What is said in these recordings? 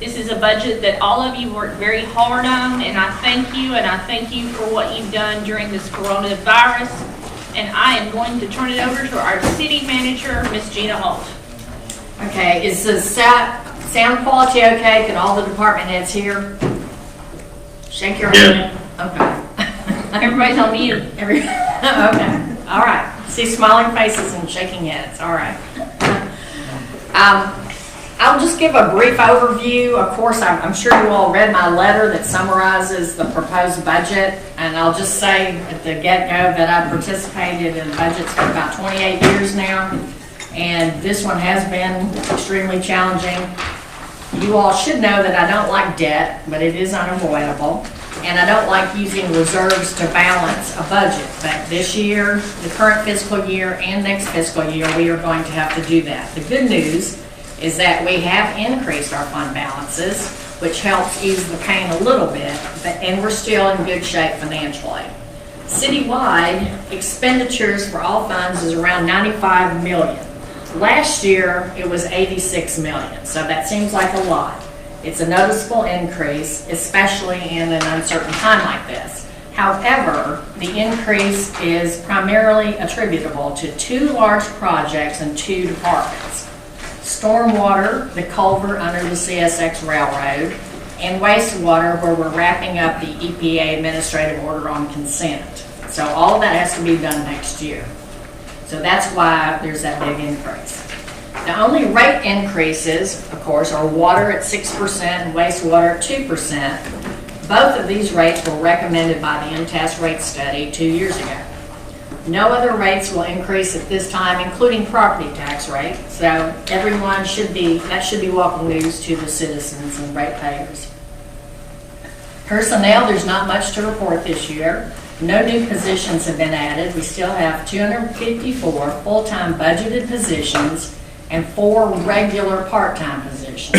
This is a budget that all of you worked very hard on, and I thank you, and I thank you for what you've done during this coronavirus. And I am going to turn it over to our city manager, Miss Gina Holt. Okay, is the sound quality okay? Can all the department heads hear? Shake your hand. Okay. Everybody's on mute. Okay. All right. See smiling faces and shaking heads. All right. I'll just give a brief overview. Of course, I'm sure you all read my letter that summarizes the proposed budget, and I'll just say at the get-go that I've participated in budgets for about 28 years now, and this one has been extremely challenging. You all should know that I don't like debt, but it is unavoidable, and I don't like using reserves to balance a budget. But this year, the current fiscal year and next fiscal year, we are going to have to do that. The good news is that we have increased our fund balances, which helps ease the pain a little bit, and we're still in good shape financially. Citywide, expenditures for all funds is around $95 million. Last year, it was $86 million, so that seems like a lot. It's a noticeable increase, especially in an uncertain time like this. However, the increase is primarily attributable to 2 large projects and 2 departments. Stormwater, the culvert under the CSX Railroad, and wastewater, where we're wrapping up the EPA administrative order on consent. So all of that has to be done next year. So that's why there's that big increase. The only rate increases, of course, are water at 6% and wastewater at 2%. Both of these rates were recommended by the MTAS rate study 2 years ago. No other rates will increase at this time, including property tax rate. So that should be welcome news to the citizens and ratepayers. Personnel, there's not much to report this year. No new positions have been added. We still have 254 full-time budgeted positions and 4 regular part-time positions.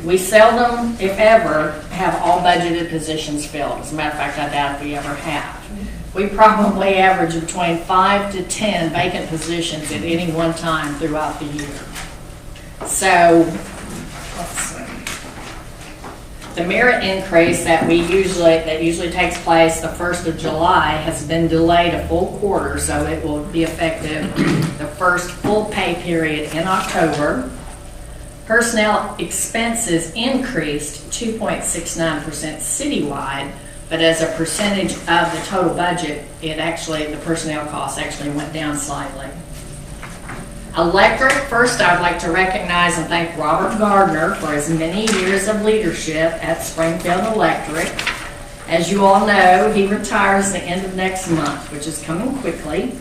We seldom, if ever, have all budgeted positions filled. As a matter of fact, I doubt if we ever have. We probably average between 5 to 10 vacant positions at any one time throughout the year. So, let's see. The merit increase that usually takes place the 1st of July has been delayed a full quarter, so it will be effective the first full pay period in October. Personnel expenses increased 2.69% citywide, but as a percentage of the total budget, the personnel costs actually went down slightly. Electric, first I'd like to recognize and thank Robert Gardner for his many years of leadership at Springfield Electric. As you all know, he retires the end of next month, which is coming quickly.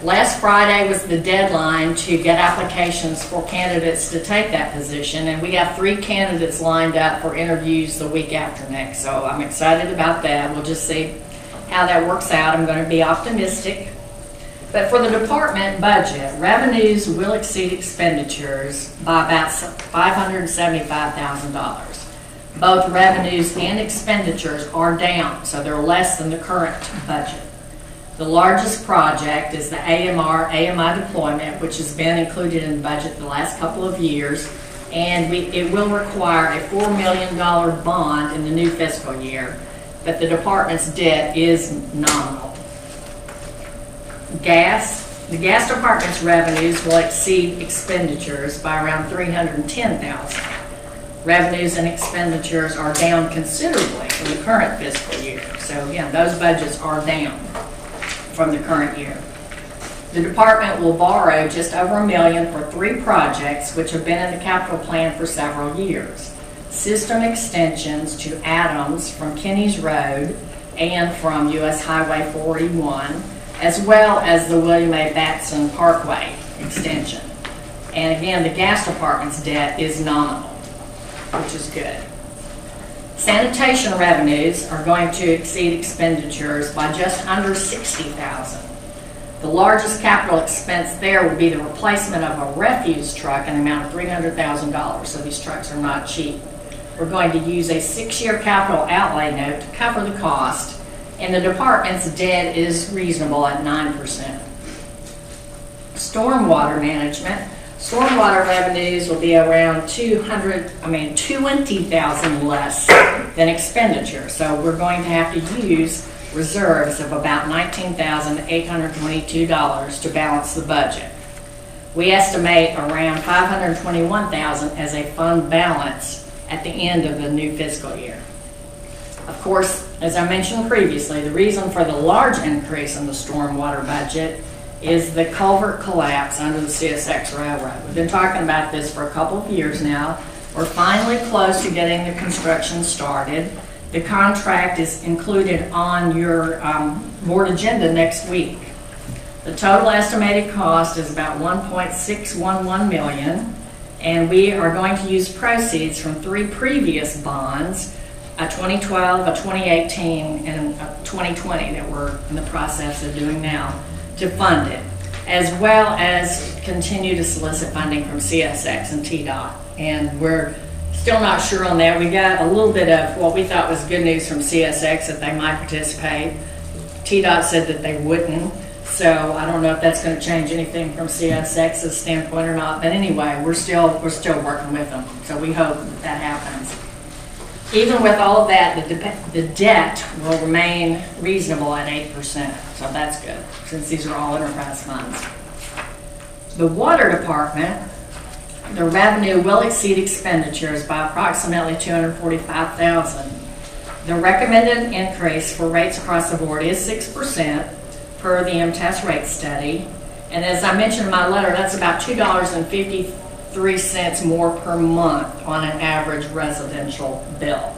Last Friday was the deadline to get applications for candidates to take that position, and we have 3 candidates lined up for interviews the week after next, so I'm excited about that. We'll just see how that works out. I'm going to be optimistic. But for the department budget, revenues will exceed expenditures by about $575,000. Both revenues and expenditures are down, so they're less than the current budget. The largest project is the AMI deployment, which has been included in the budget the last couple of years, and it will require a $4 million bond in the new fiscal year, but the department's debt is nominal. The gas department's revenues will exceed expenditures by around $310,000. Revenues and expenditures are down considerably from the current fiscal year, so again, those budgets are down from the current year. The department will borrow just over $1 million for 3 projects which have been in the capital plan for several years. System extensions to Adams from Kinney's Road and from US Highway 41, as well as the William A. Batson Parkway extension. And again, the gas department's debt is nominal, which is good. Sanitation revenues are going to exceed expenditures by just under $60,000. The largest capital expense there will be the replacement of a refuse truck in the amount of $300,000, so these trucks are not cheap. We're going to use a 6-year capital outlay note to cover the cost, and the department's debt is reasonable at 9%. Stormwater management. Stormwater revenues will be around 20,000 less than expenditures. So we're going to have to use reserves of about $19,822 to balance the budget. We estimate around $521,000 as a fund balance at the end of the new fiscal year. Of course, as I mentioned previously, the reason for the large increase in the stormwater budget is the culvert collapse under the CSX Railroad. We've been talking about this for a couple of years now. We're finally close to getting the construction started. The contract is included on your board agenda next week. The total estimated cost is about $1.611 million, and we are going to use proceeds from 3 previous bonds, a 2012, a 2018, and a 2020 that we're in the process of doing now, to fund it, as well as continue to solicit funding from CSX and TDOT. And we're still not sure on that. We got a little bit of what we thought was good news from CSX that they might participate. TDOT said that they wouldn't, so I don't know if that's going to change anything from CSX's standpoint or not. But anyway, we're still working with them, so we hope that happens. Even with all of that, the debt will remain reasonable at 8%, so that's good, since these are all enterprise funds. The water department, the revenue will exceed expenditures by approximately $245,000. The recommended increase for rates across the board is 6% per the MTS rate study, and as I mentioned in my letter, that's about $2.53 more per month on an average residential bill.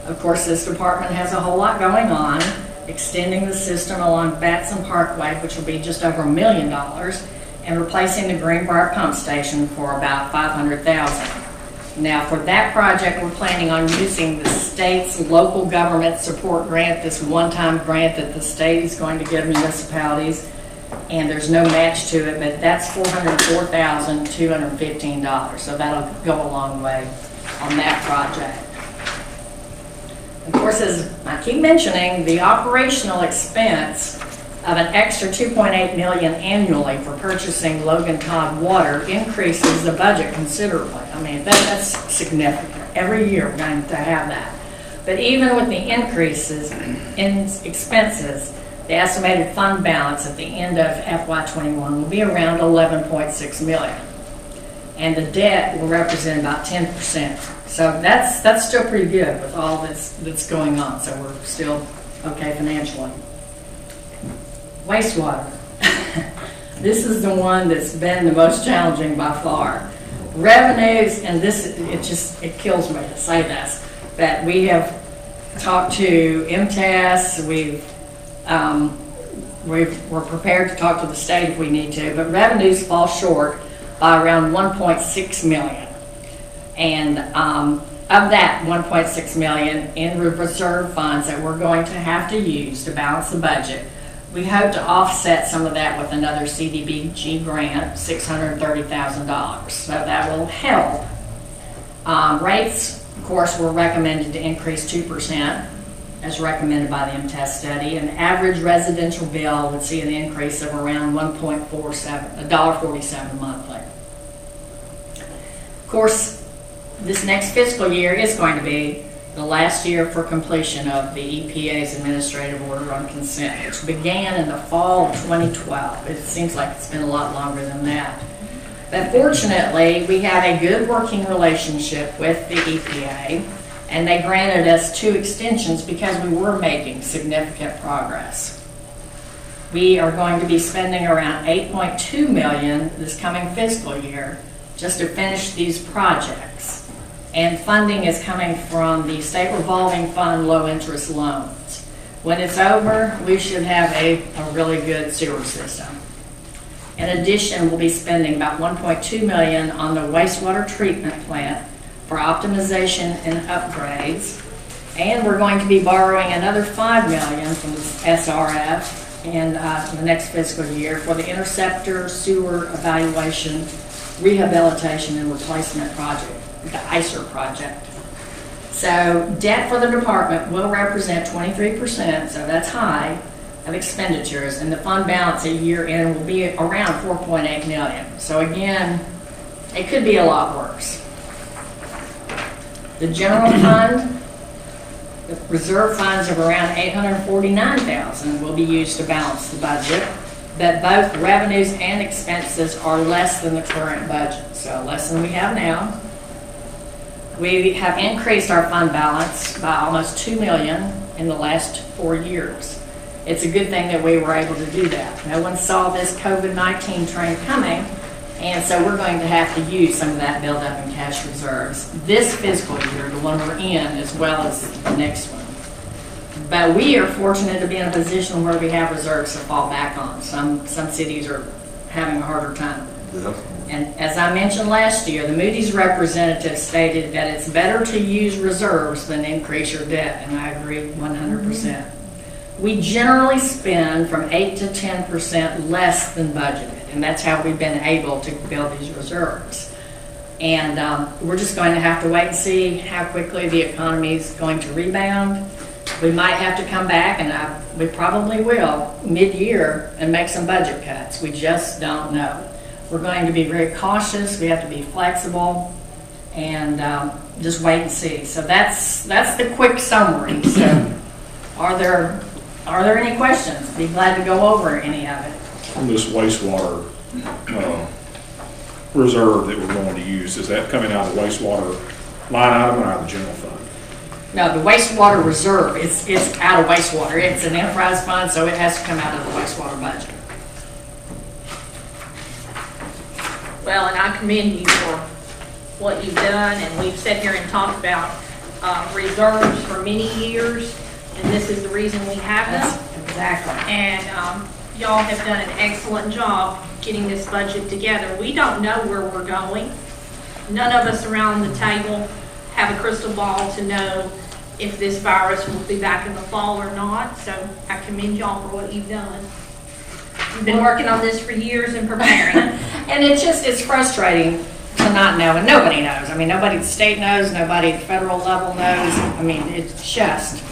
Of course, this department has a whole lot going on, extending the system along Batson Parkway, which will be just over $1 million, and replacing the Greenbrier pump station for about $500,000. Now, for that project, we're planning on using the state's local government support grant, this one-time grant that the state is going to give municipalities, and there's no match to it, but that's $404,215. So that'll go a long way on that project. Of course, as I keep mentioning, the operational expense of an extra $2.8 million annually for purchasing Logan Todd water increases the budget considerably. I mean, that's significant. Every year we're going to have that. But even with the increases in expenses, the estimated fund balance at the end of FY21 will be around $11.6 million. And the debt will represent about 10%. So that's still pretty good with all that's going on. So we're still okay financially. Wastewater. This is the one that's been the most challenging by far. Revenues, and it kills me to say this, that we have talked to MTS, we're prepared to talk to the state if we need to, but revenues fall short by around $1.6 million. And of that $1.6 million in reserve funds that we're going to have to use to balance the budget, we hope to offset some of that with another CDBG grant, $630,000. So that will help. Rates, of course, were recommended to increase 2%, as recommended by the MTS study. An average residential bill would see an increase of around $1.47 monthly. Of course, this next fiscal year is going to be the last year for completion of the EPA's administrative order on consent, which began in the fall of 2012. It seems like it's been a lot longer than that. But fortunately, we have a good working relationship with the EPA, and they granted us 2 extensions because we were making significant progress. We are going to be spending around $8.2 million this coming fiscal year just to finish these projects. And funding is coming from the state revolving fund low interest loans. When it's over, we should have a really good sewer system. In addition, we'll be spending about $1.2 million on the wastewater treatment plant for optimization and upgrades. And we're going to be borrowing another $5 million from the SRF in the next fiscal year for the interceptor sewer evaluation, rehabilitation, and replacement project, the ICER project. So debt for the department will represent 23%, so that's high, of expenditures, and the fund balance at year end will be around 4.8 million. So again, it could be a lot worse. The general fund, the reserve funds of around 849,000 will be used to balance the budget, but both revenues and expenses are less than the current budget, so less than we have now. We have increased our fund balance by almost 2 million in the last 4 years. It's a good thing that we were able to do that. No one saw this COVID-19 train coming, and so we're going to have to use some of that buildup in cash reserves this fiscal year, the one we're in, as well as the next one. But we are fortunate to be in a position where we have reserves to fall back on. Some cities are having a harder time. Yeah. And as I mentioned last year, the Moody's representative stated that it's better to use reserves than increase your debt, and I agree 100%. We generally spend from 8 to 10% less than budgeted, and that's how we've been able to build these reserves. And we're just going to have to wait and see how quickly the economy is going to rebound. We might have to come back, and we probably will, mid-year and make some budget cuts. We just don't know. We're going to be very cautious. We have to be flexible and just wait and see. So that's the quick summary. So are there any questions? Be glad to go over any of it. On this wastewater reserve that we're going to use, is that coming out of the wastewater line item or out of the general fund? No, the wastewater reserve, it's out of wastewater. It's an enterprise fund, so it has to come out of the wastewater budget. Well, and I commend you for what you've done, and we've sat here and talked about reserves for many years, and this is the reason we have them. Exactly. And y'all have done an excellent job getting this budget together. We don't know where we're going. None of us around the table have a crystal ball to know if this virus will be back in the fall or not, so I commend y'all for what you've done. You've been working on this for years and preparing. And it's frustrating to not know, and nobody knows. I mean, nobody at the state knows, nobody at the federal level knows. I mean, it's just,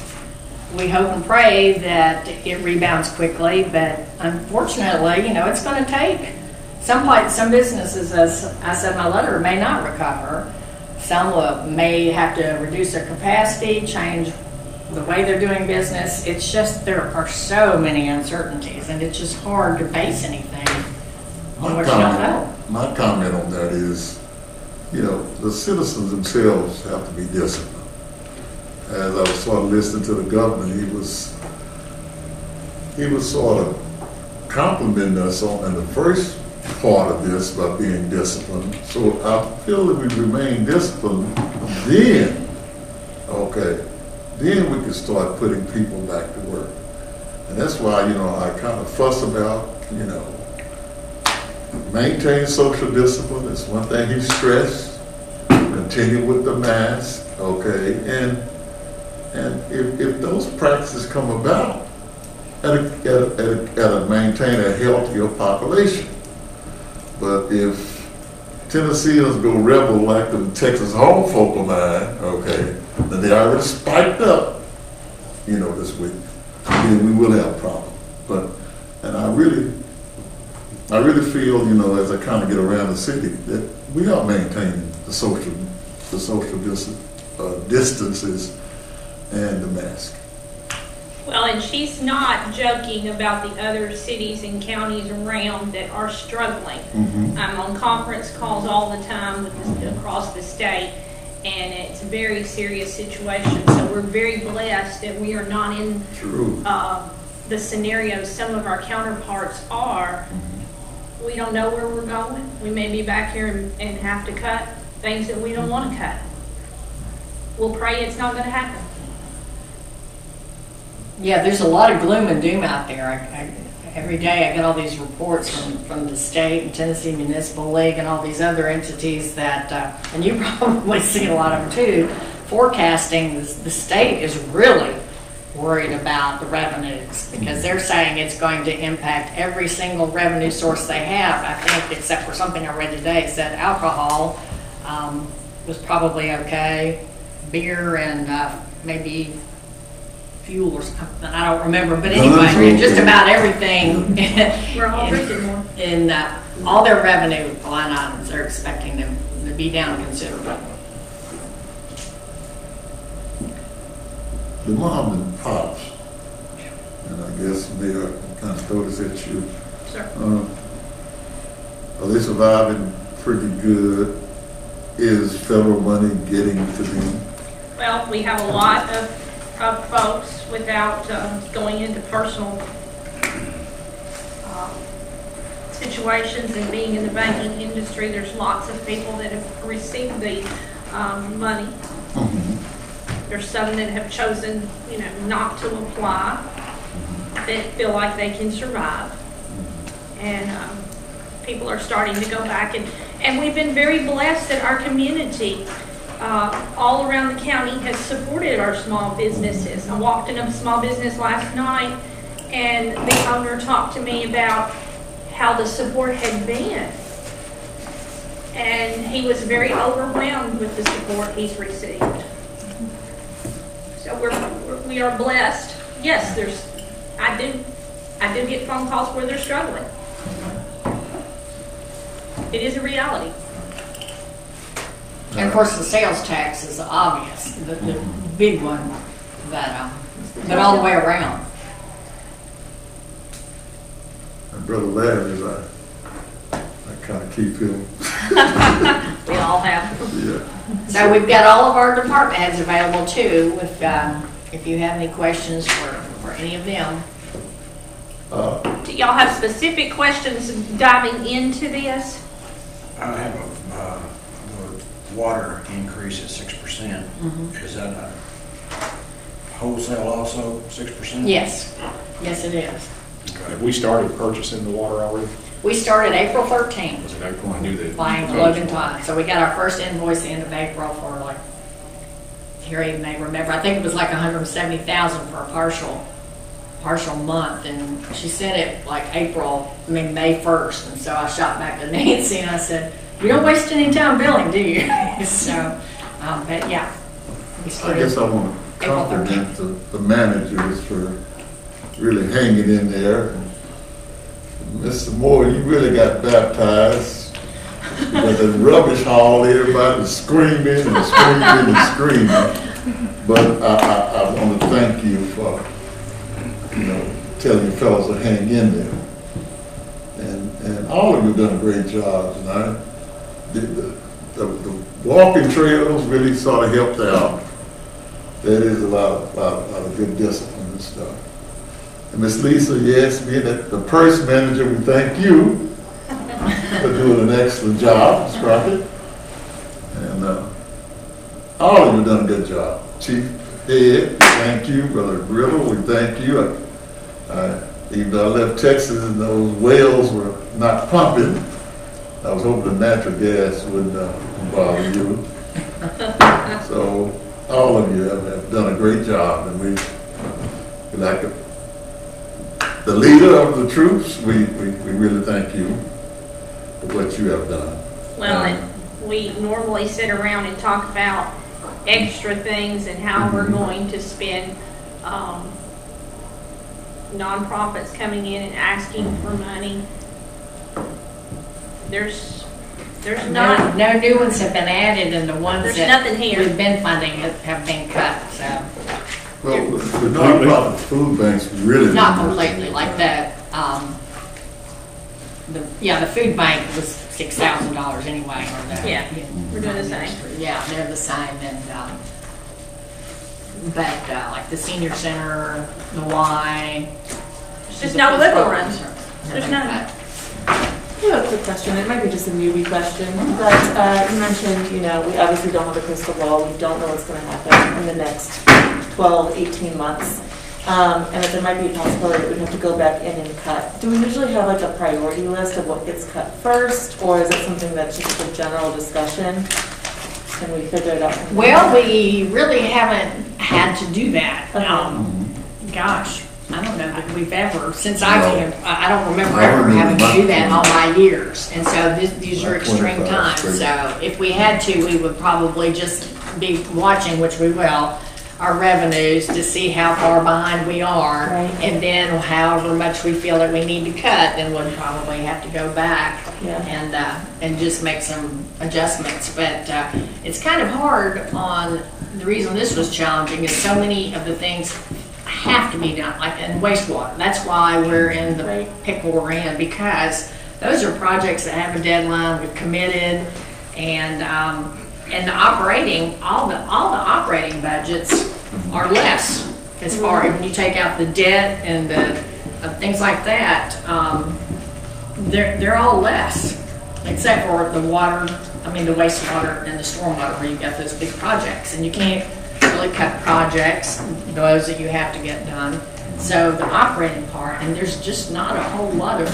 we hope and pray that it rebounds quickly, but unfortunately, it's going to take some businesses, as I said in my letter, may not recover. Some may have to reduce their capacity, change the way they're doing business. It's just, there are so many uncertainties, and it's just hard to base anything on what you don't know. My comment on that is, the citizens themselves have to be disciplined. As I was sort of listening to the governor, he was sort of complimenting us on the first part of this by being disciplined. So I feel that we remain disciplined, then we can start putting people back to work. And that's why, I kind of fuss about, maintain social discipline. It's one thing he stressed. Continue with the mask, and if those practices come about, maintain a healthier population. But if Tennesseans go rebel like the Texas home folk of mine, then they already spiked up, this week, then we will have a problem. And I really feel, as I kind of get around the city, that we are maintaining the social distances and the mask. Well, and she's not joking about the other cities and counties around that are struggling. Mm-hmm. I'm on conference calls all the time across the state, and it's a very serious situation. So we're very blessed that we are not in the scenario some of our counterparts are. Mm-hmm. We don't know where we're going. We may be back here and have to cut things that we don't want to cut. We'll pray it's not going to happen. Yeah, there's a lot of gloom and doom out there. Every day I get all these reports from the state and Tennessee Municipal League and all these other entities that, and you probably see a lot of them too, forecasting the state is really worried about the revenues because they're saying it's going to impact every single revenue source they have, I think, except for something I read today, said alcohol was probably okay, beer and maybe fuel or something, I don't remember, but Guns anyway, or- just about everything. We're all drinking more. In all their revenue line items, they're expecting them to be down considerably. The mom and pops, and I guess Mayor kind of noticed that you, Sure. are they surviving pretty good? Is federal money getting to them? Well, we have a lot of folks without going into personal situations and being in the banking industry. There's lots of people that have received the money. There's some that have chosen, not to apply, that feel like they can survive. And people are starting to go back, and we've been very blessed that our community all around the county has supported our small businesses. I walked in a small business last night, and the owner talked to me about how the support had been. And he was very overwhelmed with the support he's received. So we are blessed. Yes, I do get phone calls where they're struggling. It is a reality. And of course, the sales tax is obvious, the big one, but all the way around. And Brother Larry, I kind of keep him, We all have. yeah. So we've got all of our department heads available too, if you have any questions for any of them. Do y'all have specific questions diving into this? I have the water increase at 6%. Is that a wholesale also, 6%? Yes, yes it is. Have we started purchasing the water already? We started April 13th. Was it April? I knew that. Buying Logan Todd. So we got our first invoice the end of April for like, Harry may remember, I think it was like $170,000 for a partial month, and she sent it like May 1st, and so I shot back to Nancy and I said, "You don't waste any time billing, do you?" So, but yeah. We I started guess I want to April compliment the managers for really hanging in there. Mr. Moore, you really got baptized. But the rubbish haul, everybody was screaming and screaming and screaming. But I want to thank you for, telling you fellows to hang in there. And all of you have done a great job tonight. The walking trails really sort of helped out. There is a lot of good discipline and stuff. And Miss Lisa, yes, being the purse manager, we thank you for doing an excellent job, Ms. Crockett. And all of you have done a good job. Chief Ed, thank you. Brother Griddle, we thank you. Even though I left Texas and those wells were not pumping, I was hoping the natural gas wouldn't bother you. So all of you have done a great job, and we like the leader of the troops, we really thank you for what you have done. Well, and we normally sit around and talk about extra things and how we're going to spend nonprofits coming in and asking for money. There's not. No new ones have been added, and the ones There's that nothing here. we've been funding have been cut, so. Well, the nonprofit food banks really. Not completely, like that, the food bank was $6,000 anyway, or the. Yeah, we're doing the same. Yeah, they're the same, and, but, like the senior center, the Y. There's just no wiggle room. There's none. I have a quick question. It might be just a newbie question, but you mentioned, we obviously don't have a crystal ball. We don't know what's going to happen in the next 12, 18 months. And that there might be a possibility that we have to go back in and cut. Do we usually have like a priority list of what gets cut first, or is it something that's just a general discussion? Can we figure it out? Well, we really haven't had to do that. Gosh, I don't know that we've ever, since I've been, I don't remember ever having to do that in all my years. And so these are extreme times. So if we had to, we would probably just be watching, which we will, our revenues to see how far behind we are. Right. And then however much we feel that we need to cut, then we'll probably have to go back Yeah. and just make some adjustments. But it's kind of hard on, the reason this was challenging is so many of the things have to be done, like in wastewater. That's why we're in the pickle we're in, because those are projects that have a deadline, we've committed, and the operating, all the operating budgets are less as far as when you take out the debt and the things like that. They're all less, except for the water, the wastewater and the stormwater, where you've got those big projects, and you can't really cut projects, those that you have to get done. So the operating part, and there's just not a whole lot of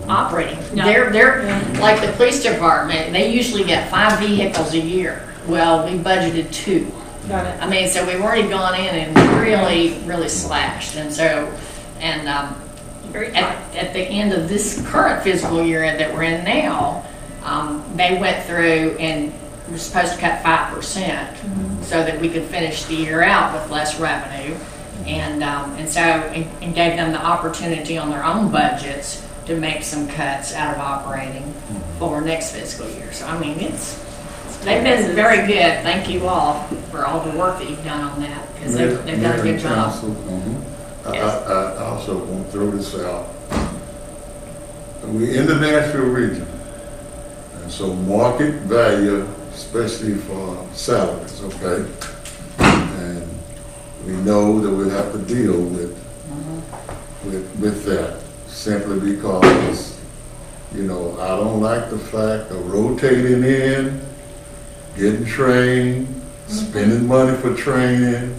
operating. No. They're like the police department, they usually get 5 vehicles a year. Well, we budgeted 2. Got it. So we've already gone in and really slashed. And so, at the end of this current fiscal year that we're in now, they went through and were supposed to cut 5% so that we could finish the year out with less revenue. And gave them the opportunity on their own budgets to make some cuts out of operating for next fiscal year. So, they've been very good. Thank you all for all the work that you've done on that, because they've done a good job. Yes. I also want to throw this out. We're in the Nashville region, and so market value, especially for salaries, okay? And we know that we'll have to deal with that, simply because, I don't like the fact of rotating in, getting trained, spending money for training,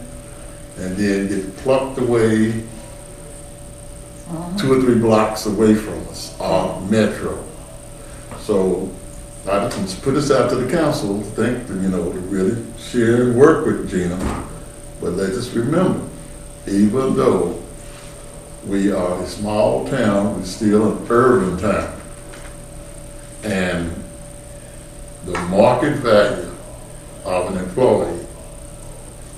and then get plucked away 2 or 3 blocks away from us, metro. So I just put this out to the council, to really share and work with Gina. But let's just remember, even though we are a small town, we're still an urban town. And the market value of an employee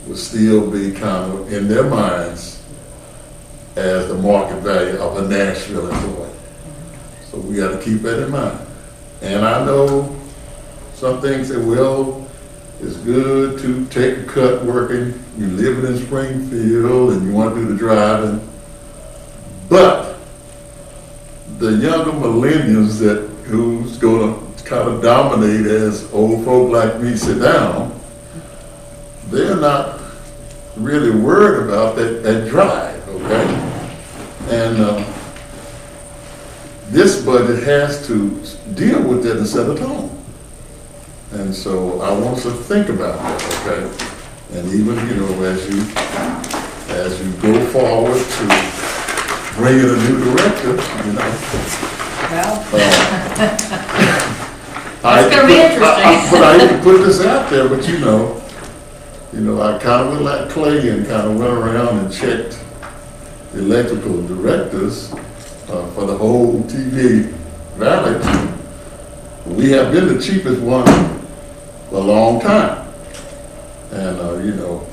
will still be kind of in their minds as the market value of a Nashville employee. So we got to keep that in mind. And I know some things say, well, it's good to take a cut working. You're living in Springfield and you want to do the driving. But the younger millennials who's going to kind of dominate as old folk like me sit down, they're not really worried about that drive, okay? And this budget has to deal with that and set a tone. And so I want us to think about that, okay? And even, as you go forward to bring in a new director, Well, it's gonna be interesting. But I even put this out there, but I kind of went like Clay and kind of went around and checked the electrical directors for the whole TV valley. We have been the cheapest one for a long time. And,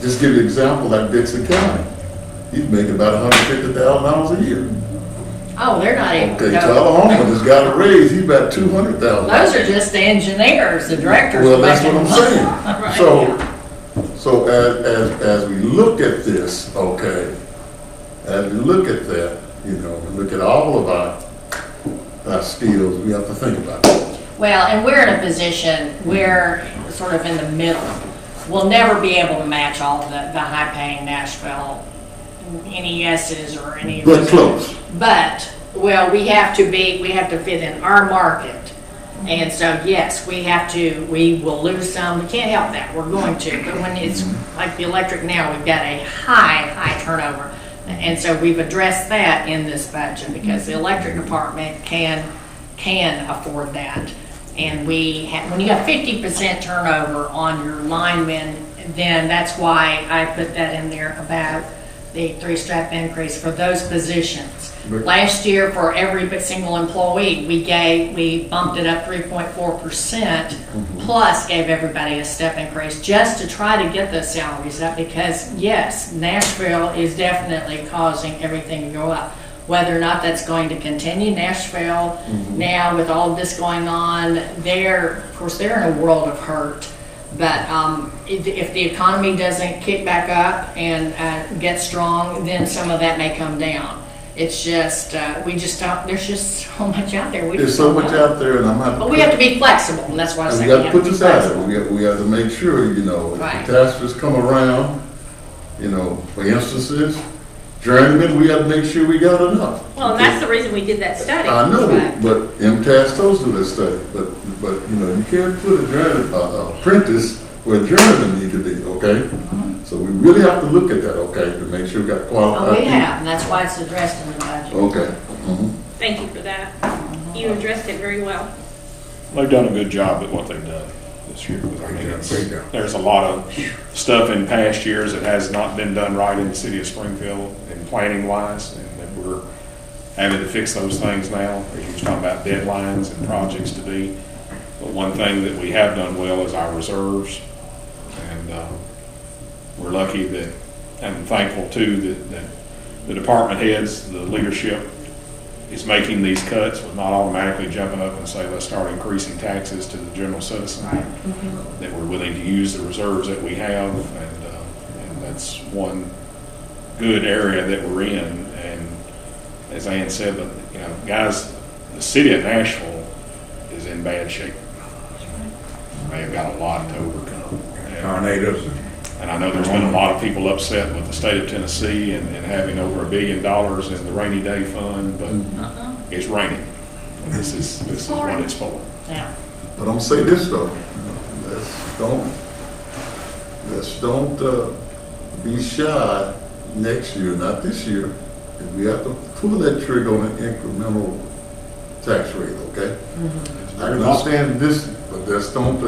just give you an example, like Dixon County. He's making about $150,000 a year. Oh, they're not even. Okay, Tullahoma has got a raise, he's about $200,000. Those are just the engineers, the directors. Well, that's what I'm saying. Right. So as we look at this, okay, as we look at that, we look at all of our skills, we have to think about it. Well, and we're in a position where we're sort of in the middle. We'll never be able to match all the high-paying Nashville NESs or any of those. But close. But, we have to fit in our market. And so, yes, we will lose some. We can't help that. We're going to. But when it's like the electric now, we've got a high turnover. And so we've addressed that in this budget because the electric department can afford that. And when you have 50% turnover on your linemen, then that's why I put that in there about the three-step increase for those positions. But- Last year, for every single employee, we bumped it up 3.4%, plus gave everybody a step increase, just to try to get those salaries up, because yes, Nashville is definitely causing everything to go up. Whether or not that's going to continue, Nashville, now with all of this going on, of course, they're in a world of hurt. But if the economy doesn't kick back up and get strong, then some of that may come down. It's just, we just don't, there's just so much out there. We There's just so don't much know. out there, and I'm not. But we have to be flexible, and that's why I And say we got to put be this out flexible. there. We got to make sure, if Right. catastrophes come around, for instances, journeyman, we got to make sure we got enough. Well, and that's the reason we did that study. I know, Right. but MTS those do that study, but, you can't put a journeyman, apprentice where journeyman need to be, okay? So we really have to look at that, okay, to make sure we got qualified Oh, we people. have, and that's why it's addressed in the budget. Okay. Thank you for that. You addressed it very well. They've done a good job at what they've done this year. I mean, there's a lot of stuff in past years that has not been done right in the city of Springfield and planning wise, and that we're having to fix those things now. As you were talking about deadlines and projects to be. But one thing that we have done well is our reserves, and we're lucky that, and thankful too, that the department heads, the leadership is making these cuts, with not automatically jumping up and say, let's start increasing taxes to the general citizen. That we're willing to use the reserves that we have, and that's one good area that we're in. And as Ann said, guys, the city of Nashville is in bad shape. They've got a lot to overcome. Tornadoes. And I know there's been a lot of people upset with the state of Tennessee and having over $1 billion in the rainy day fund, but it's raining. And this is what it's for. Yeah. But I'm gonna say this though, let's don't be shy next year, not this year. If we have to pull that trigger on an incremental tax rate, okay? I can understand this, but just don't,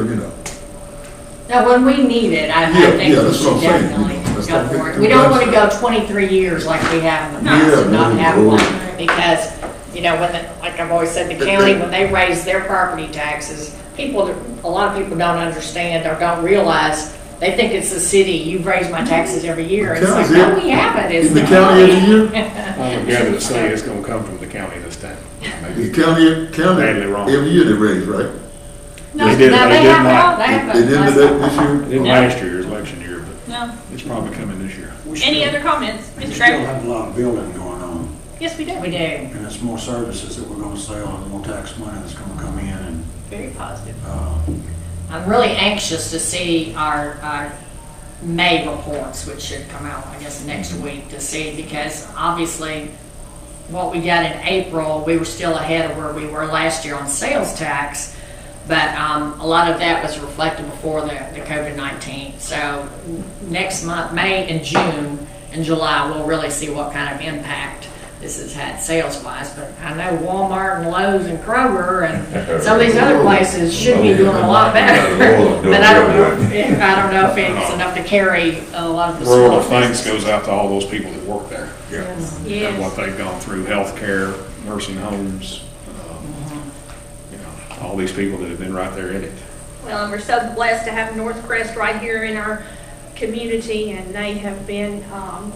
Now, when we need it, I Yeah, think we that's what I'm should saying, definitely let's go not get for it. too We don't much. want to go 23 years like we have in the past Yeah, and not no, have no. one. Because, like I've always said, the county, when they raise their property taxes, a lot of people don't understand or don't realize, they think it's the city, you've raised my taxes every year. The It's like, county's no, in- we haven't. It's in the the county every year? I'm going to say it's going to come from the county this time. The county, Badly wrong. every year they raise, right? No, They did- no, they they did have not. not. They haven't. They didn't do that this year? It didn't last year's election year, but No. it's probably coming this year. Any other comments? We Mr. still Trevor? have a lot of building going on, Yes, we do. We do. and it's more services that we're gonna sell, and more tax money that's gonna come in, and, Very positive. I'm really anxious to see our May reports, which should come out, I guess, next week, to see, because obviously what we got in April, we were still ahead of where we were last year on sales tax, but a lot of that was reflected before the COVID-19. So next month, May and June and July, we'll really see what kind of impact this has had sales-wise. But I know Walmart and Lowe's and Kroger and some of these other places should be doing a lot better. But I don't know if it's enough to carry a lot of the World small of thanks businesses. goes out to all those people that work there. And Yes. what they've gone through, healthcare, nursing homes, all these people that have been right there in it. Well, and we're so blessed to have North Crest right here in our community, and they have been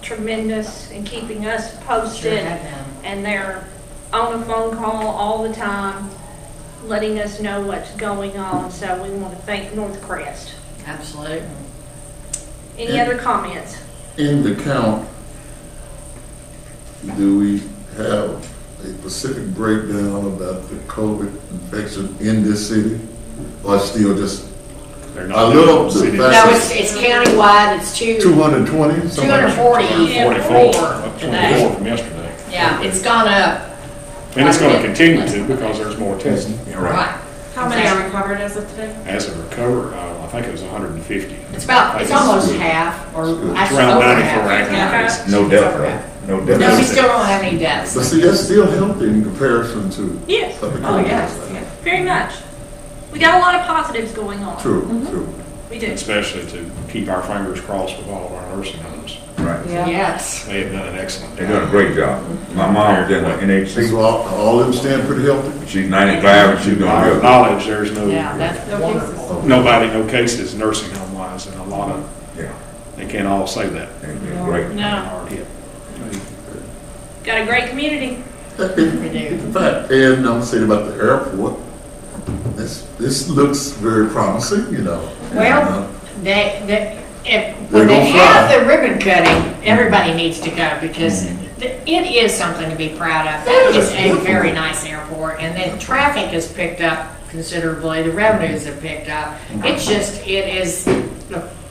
tremendous in keeping us Sure posted. have been. And they're on a phone call all the time, letting us know what's going on. So we want to thank North Crest. Absolutely. Any other comments? In the count, do we have a specific breakdown about the COVID infection in this city? Or still just They're a not little, doing the city. the No, fact it's countywide, it's 220? 244 up today. 24 from yesterday. Yeah, it's gone up. And it's going to continue to because there's more testing. Right. How many are recovered as of today? As of recovery, I think it was 150. It's almost half, or It's actually around over 94 half. active Yeah. cases. No It's death, over right? half. No No, we death. still don't have any deaths. But see, that's still healthy in comparison to Yes, other Oh, countries. yes, yeah. very much. We got a lot of positives going on. True, true. We do. Especially to keep our fingers crossed with all of our nursing homes. Right. Yeah. Yes. They have done an excellent They're job. doing a great job. My mom's in the NHC. So all of them staying pretty healthy? She's 95 and she's doing Our real good. knowledge, there's Yeah, no, that's wonderful. nobody, no cases nursing home wise, and a lot of, Yeah, they can't all say that. they're doing great. No, Hard hit. got a great community. In fact, and I'm gonna say about the airport, this looks very promising, you know. Well, when They're they gonna have fly. the ribbon cutting, everybody needs to go because it is something to be proud of. That is a very nice airport, and then traffic has picked up considerably, the revenues have picked up. It's just, it is,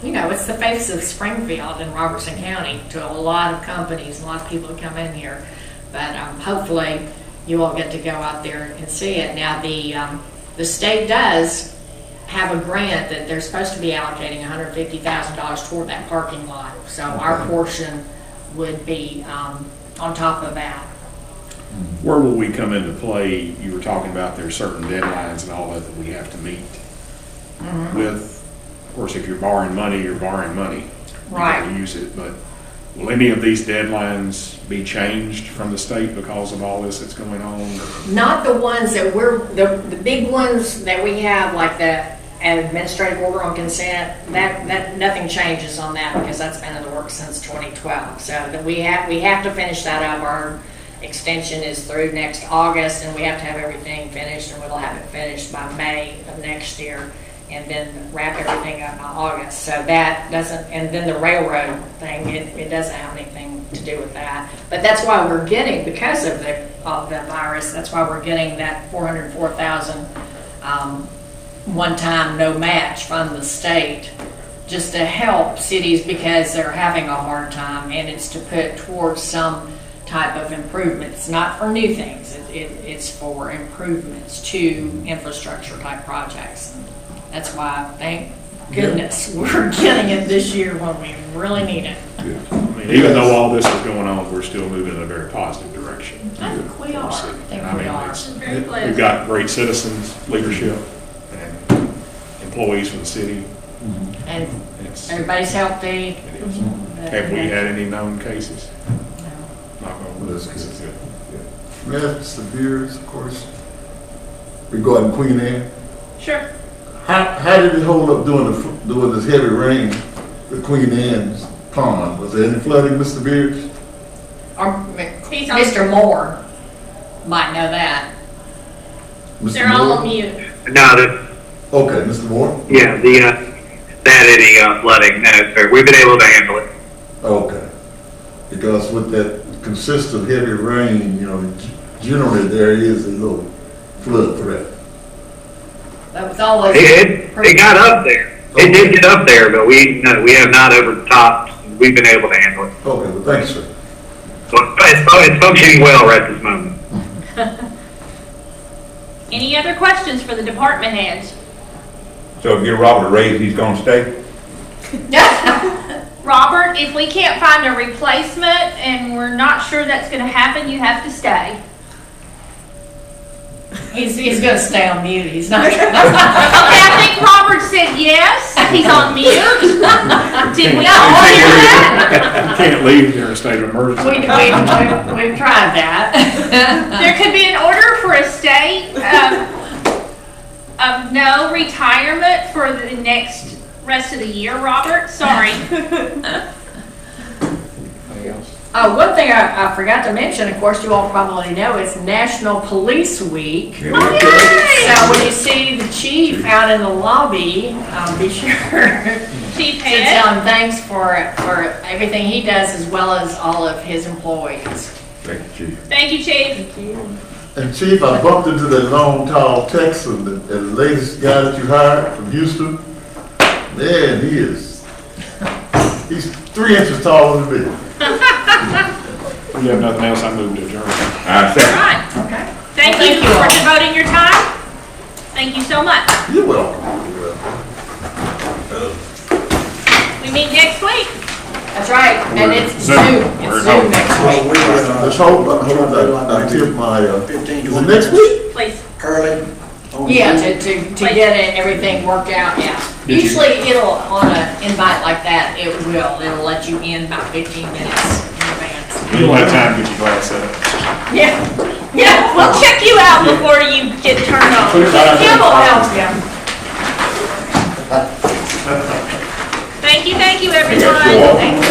you know, it's the face of Springfield and Robertson County to a lot of companies, a lot of people who come in here. But hopefully, you all get to go out there and see it. Now, the state does have a grant that they're supposed to be allocating $150,000 toward that parking lot. So our portion would be on top of that. Where will we come into play? You were talking about there's certain deadlines and all that we have to meet with. Of course, if you're borrowing money, you're borrowing money. You Right. gotta use it, but will any of these deadlines be changed from the state because of all this that's going on? Not the ones that the big ones that we have, like the administrative order on consent, that nothing changes on that because that's been in the works since 2012. So that we have to finish that up. Our extension is through next August, and we have to have everything finished, and we'll have it finished by May of next year, and then wrap everything up by August. So that doesn't, and then the railroad thing, it doesn't have anything to do with that. But that's why we're getting, because of the virus, that's why we're getting that $404,000 one-time no match from the state, just to help cities because they're having a hard time, and it's to put towards some type of improvements, not for new things. It's for improvements to infrastructure type projects. That's why, thank goodness, we're getting it this year when we really need it. I mean, even though all this is going on, we're still moving in a very positive direction. I think we are. I think I we mean, are. it's- Very We've pleased. got great citizens, leadership, and employees from the city. And It's- everybody's healthy. it is. Have we had any known cases? Knock on wood. That's good. This is good. Yes, Mr. Beers, of course. Regarding Queen Anne, Sure. how did it hold up during this heavy rain with Queen Anne's pond? Was there any flooding, Mr. Beers? He's on- Mr. Moore might know that. Mr. They're all Moore? on mute. No, Okay, Mr. Moore? yeah, that any flooding, no, sir. We've been able to handle it. Okay. Because with that consistent heavy rain, you know, generally there is a little flood threat. That was always. It got up there. It did get up there, but we have not overtopped. We've been able to handle it. Okay, well, thanks, sir. So it's functioning well right this moment. Any other questions for the department heads? So if you give Robert a raise, he's gonna stay? Robert, if we can't find a replacement and we're not sure that's gonna happen, you have to stay. He's gonna stay on mute. He's not. Okay, I think Robert said yes. He's on mute. Did we all hear that? You can't leave during a state of emergency. We've tried that. There could be an order for a state of no retirement for the next rest of the year, Robert. Sorry. One thing I forgot to mention, of course, you all probably know, it's National Police Week. Yeah, Oh, okay. So when you see the chief out in the lobby, be sure Chief to Head. tell him thanks for everything he does as well as all of his employees. Thank you, Chief. Thank you, Chief. And Chief, I bumped into that long, tall Texan, the latest guy that you hired from Houston. Man, he's 3 inches taller than me. If you have nothing else, I move to adjourn. All Second. right. Okay. Thank Well, you thank you for all. devoting your time. Thank you so much. You're welcome. You're welcome. We meet next week. That's right, and it's Zoom. Zoom. We're It's Zoom next week. Let's hold on, I tip my, is it next week? Please. Curly? Yeah, to get everything worked out, yeah. Did you- Usually it'll, on an invite like that, it'll let you in about 15 minutes in advance. You'll have time to get your glass set up. Yeah, Yeah, we'll check you out before you get turned on. Put it right out there. Kim will help you. Thank you, everyone. You're welcome. Thank